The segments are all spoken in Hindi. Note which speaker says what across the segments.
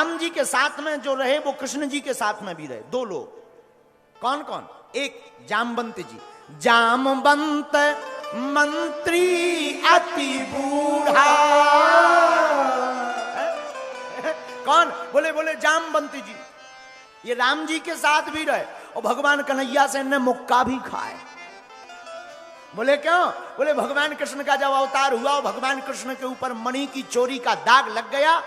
Speaker 1: राम जी के साथ में जो रहे वो कृष्ण जी के साथ में भी रहे। दो लोग, कौन कौन? एक जामवंत जी, जामवंत मंत्री अति बूढ़ा। कौन? बोले बोले जामवंत जी, ये राम जी के साथ भी रहे और भगवान कन्हैया से इन्हें मुक्का भी खाए। बोले क्यों? बोले भगवान कृष्ण का जब अवतार हुआ और भगवान कृष्ण के ऊपर मणि की चोरी का दाग लग गया,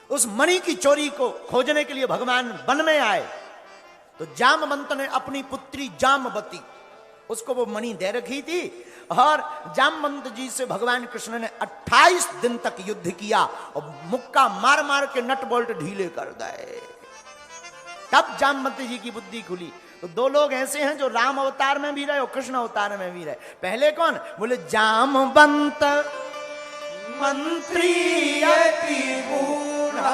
Speaker 1: उस मणि की चोरी को खोजने के लिए भगवान वन में आए, तो जामवंत ने अपनी पुत्री जामवती, उसको वो मणि दे रखी थी, और जामवंत जी से भगवान कृष्ण ने 28 दिन तक युद्ध किया और मुक्का मार मार के नट बोल्ट ढीले कर दिए। तब जामवंत जी की बुद्धि खुली। तो दो लोग ऐसे हैं जो राम अवतार में भी रहे और कृष्ण अवतार में भी रहे। पहले कौन? बोले जामवंत मंत्री अति बूढ़ा।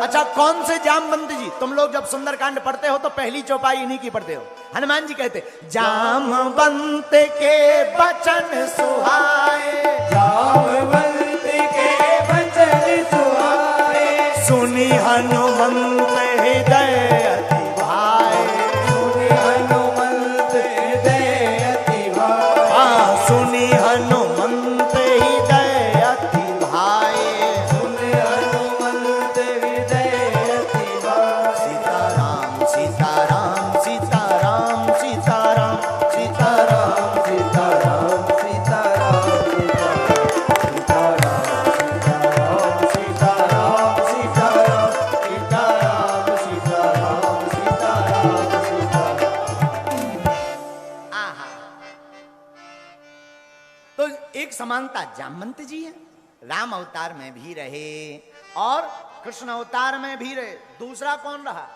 Speaker 1: अच्छा, कौन से जामवंत जी? तुम लोग जब सुंदरकांड पढ़ते हो तो पहली चौपाई इन्हीं की पढ़ते हो। हनुमान जी कहते जामवंत के बचन सुहाए,
Speaker 2: जामवंत के बचन सुहाए,
Speaker 1: सुनी हनुमंत हृदय अति भाए,
Speaker 2: सुनि हनुमंत हृदय अति भाए,
Speaker 1: हाँ सुनी हनुमंत हृदय अति भाए,
Speaker 2: सुनि हनुमंत हृदय अति भाए।
Speaker 1: सीताराम सीताराम सीताराम सीताराम सीताराम
Speaker 2: सीताराम सीताराम सीताराम सीताराम सीताराम सीताराम सीताराम सीताराम सीताराम।
Speaker 1: आहा। तो एक समानता जामवंत जी है, राम अवतार में भी रहे और कृष्ण अवतार में भी रहे। दूसरा कौन रहा?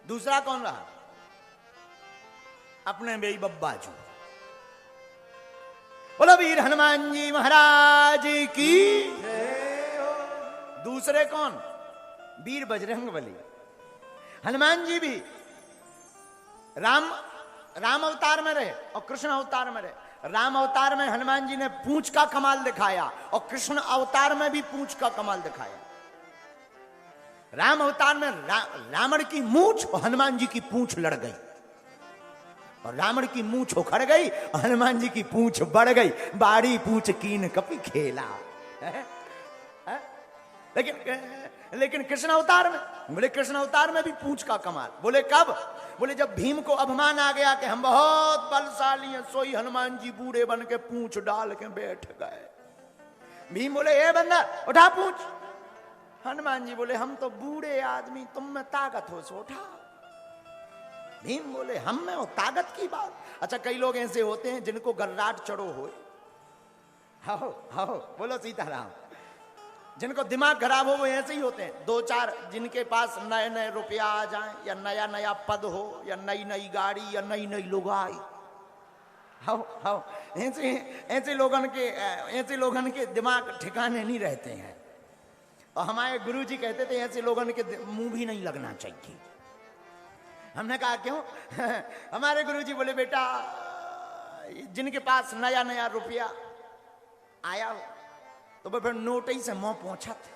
Speaker 1: दूसरा कौन रहा? अपने बेई बब्बा जी। बोलो वीर हनुमान जी महाराज की। दूसरे कौन? वीर बजरंगबली। हनुमान जी भी राम अवतार में रहे और कृष्ण अवतार में रहे। राम अवतार में हनुमान जी ने पूंछ का कमाल दिखाया और कृष्ण अवतार में भी पूंछ का कमाल दिखाया। राम अवतार में रावण की मूंछ और हनुमान जी की पूंछ लड़ गई, और रावण की मूंछ उखड़ गई और हनुमान जी की पूंछ बढ़ गई। बाड़ी पूंछ कीन कपि खेला। लेकिन कृष्ण अवतार में, बोले कृष्ण अवतार में भी पूंछ का कमाल। बोले कब? बोले जब भीम को अभिमान आ गया कि हम बहुत बलशाली हैं, सोई हनुमान जी बूढ़े बन के पूंछ डाल के बैठ गए। भीम बोले ए बंदर उठा पूंछ। हनुमान जी बोले हम तो बूढ़े आदमी, तुम में ताकत हो सो उठा। भीम बोले हम में हो ताकत की बात। अच्छा, कई लोग ऐसे होते हैं जिनको गर्राट चढ़ो हो। हाओ हाओ बोलो सीताराम। जिनको दिमाग खराब हो वो ऐसे ही होते हैं। दो चार जिनके पास नए नए रुपया आ जाए, या नया नया पद हो, या नई नई गाड़ी, या नई नई लुगाई, हाओ हाओ ऐसे लोगन के दिमाग ठिकाने नहीं रहते हैं। और हमारे गुरुजी कहते थे ऐसे लोगन के मुंह भी नहीं लगना चाहिए। हमने कहा क्यों? हमारे गुरुजी बोले बेटा जिनके पास नया नया रुपया आया हो तो वो फिर नोट ही से मुंह पहुंचा थे।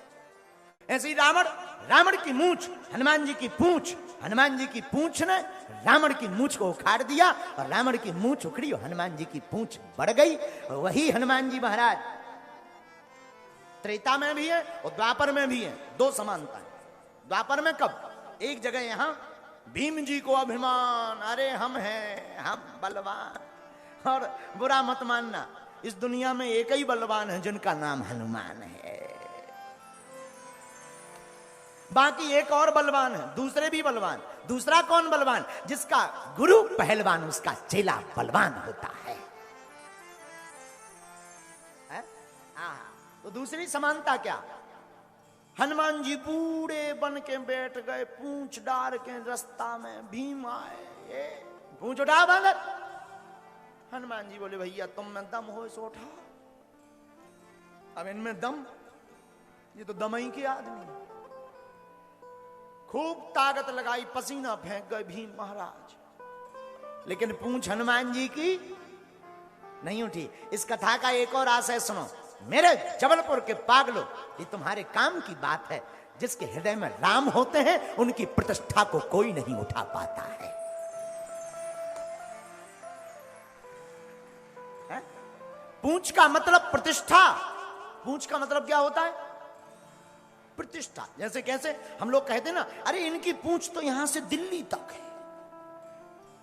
Speaker 1: ऐसे ही रावण की मूंछ, हनुमान जी की पूंछ, हनुमान जी की पूंछ ने रावण की मूंछ को उखाड़ दिया और रावण की मूंछ उखड़ी और हनुमान जी की पूंछ बढ़ गई। वही हनुमान जी महाराज त्रेता में भी है और द्वापर में भी है। दो समानता है। द्वापर में कब? एक जगह यहां भीम जी को अभिमान, अरे हम हैं, हम बलवान। और बुरा मत मानना, इस दुनिया में एक ही बलवान है जिनका नाम हनुमान है। बाकी एक और बलवान है, दूसरे भी बलवान। दूसरा कौन बलवान? जिसका गुरु पहलवान उसका चेला बलवान होता है। तो दूसरी समानता क्या? हनुमान जी बूढ़े बन के बैठ गए, पूंछ डाल के रास्ता में भीम आए, पूंछ उठा बांधर। हनुमान जी बोले भैया तुम में दम हो सो उठा। अब इनमें दम, ये तो दमई के आदमी। खूब ताकत लगाई, पसीना फेंक गए भीम महाराज, लेकिन पूंछ हनुमान जी की नहीं उठी। इस कथा का एक और आशय सुनो। मेरे जबलपुर के पागलों, ये तुम्हारे काम की बात है। जिसके हृदय में राम होते हैं उनकी प्रतिष्ठा को कोई नहीं उठा पाता है। पूंछ का मतलब प्रतिष्ठा। पूंछ का मतलब क्या होता है? प्रतिष्ठा। जैसे कैसे हम लोग कहते हैं ना, अरे इनकी पूंछ तो यहां से दिल्ली तक है,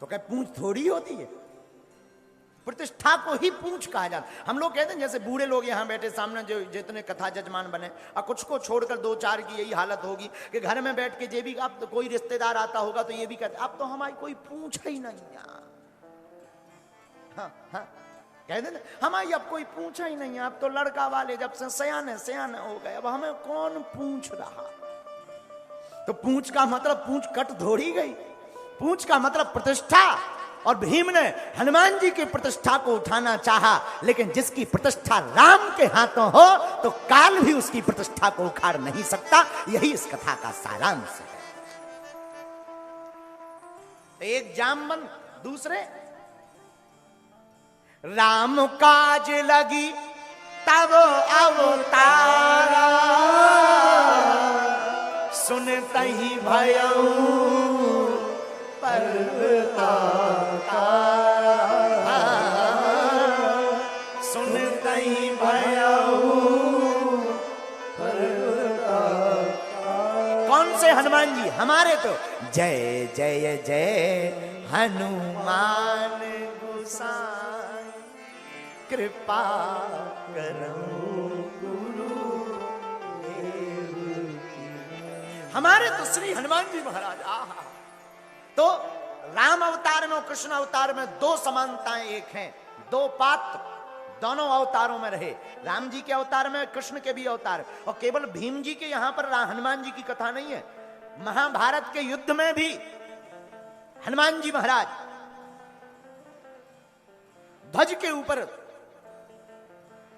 Speaker 1: तो क्या पूंछ थोड़ी होती है? प्रतिष्ठा को ही पूंछ कहा जाता। हम लोग कहते हैं जैसे बूढ़े लोग यहां बैठे सामने जो जितने कथा जजमान बने, और कुछ को छोड़कर दो चार की यही हालत होगी कि घर में बैठ के जे भी अब तो कोई रिश्तेदार आता होगा तो ये भी कहते अब तो हमारी कोई पूंछ ही नहीं है। हाँ हाँ कहते ना, हमारी अब कोई पूछा ही नहीं है, अब तो लड़का वाले जब से सयाने हो गए, अब हमें कौन पूछ रहा। तो पूंछ का मतलब पूंछ कट थोड़ी गई, पूंछ का मतलब प्रतिष्ठा। और भीम ने हनुमान जी की प्रतिष्ठा को उठाना चाहा, लेकिन जिसकी प्रतिष्ठा राम के हाथों हो तो काल भी उसकी प्रतिष्ठा को उखाड़ नहीं सकता। यही इस कथा का सारांश है। एक जामवंत, दूसरे राम काज लगी तब अवतारा, सुनते ही भयऊ पर्वता तारा, सुनते ही भयऊ पर्वता। कौन से हनुमान जी? हमारे तो जय जय जय हनुमान गोसाई, कृपा करो गुरु देव। हमारे तो श्री हनुमान जी महाराज। आहा, तो राम अवतार में और कृष्ण अवतार में दो समानताएं एक हैं, दो पात्र दोनों अवतारों में रहे। राम जी के अवतार में, कृष्ण के भी अवतार। और केवल भीम जी के यहां पर हनुमान जी की कथा नहीं है, महाभारत के युद्ध में भी हनुमान जी महाराज ध्वज के ऊपर,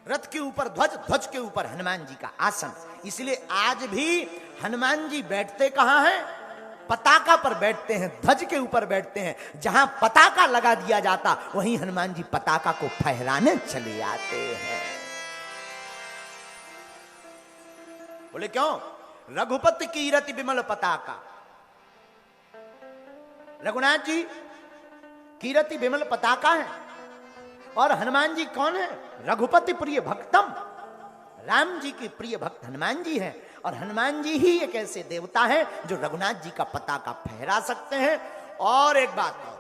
Speaker 1: रथ के ऊपर ध्वज, ध्वज के ऊपर हनुमान जी का आसन। इसलिए आज भी हनुमान जी बैठते कहां हैं? पताका पर बैठते हैं, ध्वज के ऊपर बैठते हैं। जहां पताका लगा दिया जाता वहीं हनुमान जी पताका को फहराने चले आते हैं। बोले क्यों? रघुपति कीरति विमल पताका। रघुनाथ जी कीरति विमल पताका है, और हनुमान जी कौन है? रघुपति प्रिय भक्तम। राम जी के प्रिय भक्त हनुमान जी हैं, और हनुमान जी ही एक ऐसे देवता हैं जो रघुनाथ जी का पताका फहरा सकते हैं। और एक बात और,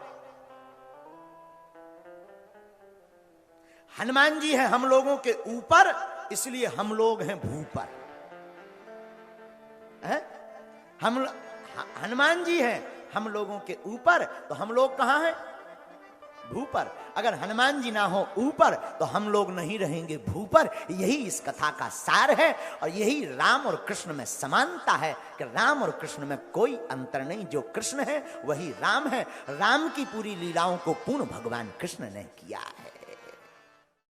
Speaker 1: हनुमान जी हैं हम लोगों के ऊपर, इसलिए हम लोग हैं भूपर। हनुमान जी हैं हम लोगों के ऊपर, तो हम लोग कहां हैं? भूपर। अगर हनुमान जी ना हो ऊपर तो हम लोग नहीं रहेंगे भूपर। यही इस कथा का सार है, और यही राम और कृष्ण में समानता है कि राम और कृष्ण में कोई अंतर नहीं। जो कृष्ण है वही राम है। राम की पूरी लीलाओं को पूर्ण भगवान कृष्ण ने किया है।